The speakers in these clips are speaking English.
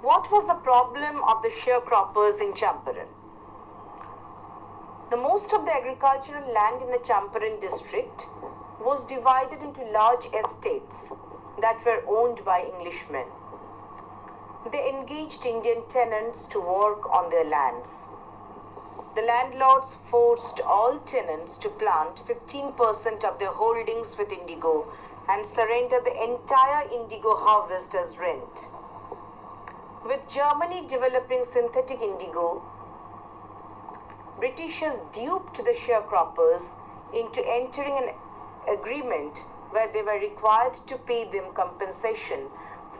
What was the problem of the sharecroppers in Champaran? Now, most of the agricultural land in the Champaran district was divided into large estates that were owned by Englishmen. They engaged Indian tenants to work on their lands. The landlords forced all tenants to plant 15% of their holdings with indigo and surrender the entire indigo harvest as rent. With Germany developing synthetic indigo, Britishers duped the sharecroppers into entering an agreement where they were required to pay them compensation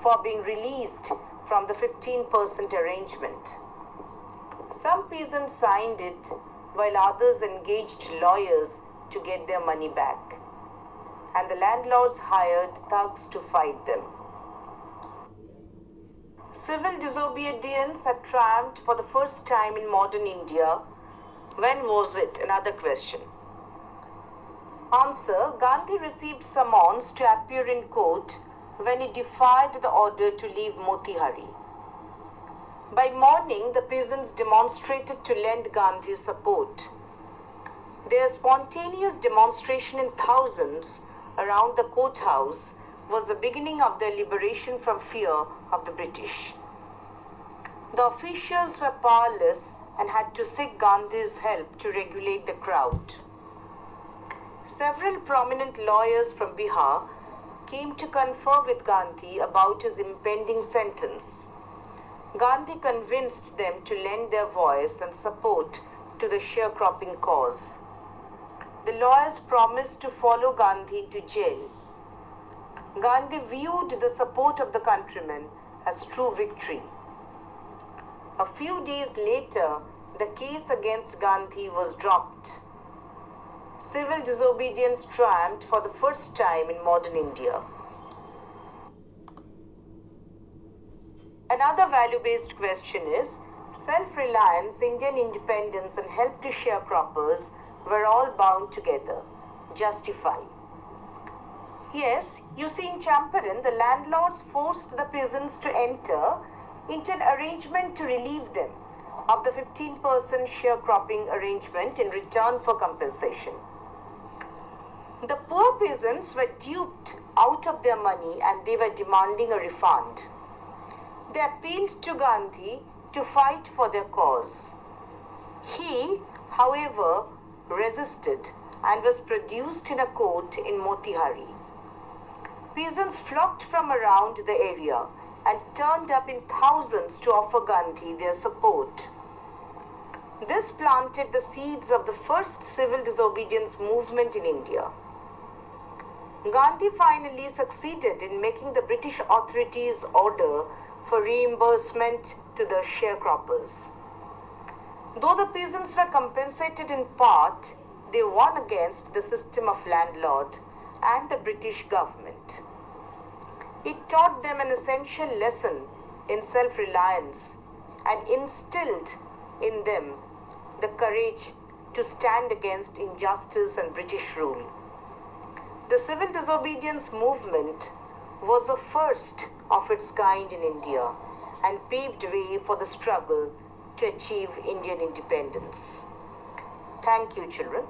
for being released from the 15% arrangement. Some peasants signed it while others engaged lawyers to get their money back, and the landlords hired thugs to fight them. Civil disobedience had triumphed for the first time in modern India. When was it? Another question. Answer: Gandhi received summons to appear in court when he defied the order to leave Motihari. By morning, the peasants demonstrated to lend Gandhi support. Their spontaneous demonstration in thousands around the courthouse was the beginning of their liberation from fear of the British. The officials were powerless and had to seek Gandhi's help to regulate the crowd. Several prominent lawyers from Bihar came to confer with Gandhi about his impending sentence. Gandhi convinced them to lend their voice and support to the sharecropping cause. The lawyers promised to follow Gandhi to jail. Gandhi viewed the support of the countrymen as true victory. A few days later, the case against Gandhi was dropped. Civil disobedience triumphed for the first time in modern India. Another value-based question is, self-reliance, Indian independence and help to sharecroppers were all bound together. Justify. Yes, you see, in Champaran, the landlords forced the peasants to enter into an arrangement to relieve them of the 15% sharecropping arrangement in return for compensation. The poor peasants were duped out of their money and they were demanding a refund. They appealed to Gandhi to fight for their cause. He, however, resisted and was produced in a court in Motihari. Peasants flocked from around the area and turned up in thousands to offer Gandhi their support. This planted the seeds of the first civil disobedience movement in India. Gandhi finally succeeded in making the British authorities order for reimbursement to the sharecroppers. Though the peasants were compensated in part, they won against the system of landlord and the British government. It taught them an essential lesson in self-reliance and instilled in them the courage to stand against injustice and British rule. The civil disobedience movement was the first of its kind in India and paved way for the struggle to achieve Indian independence. Thank you, children.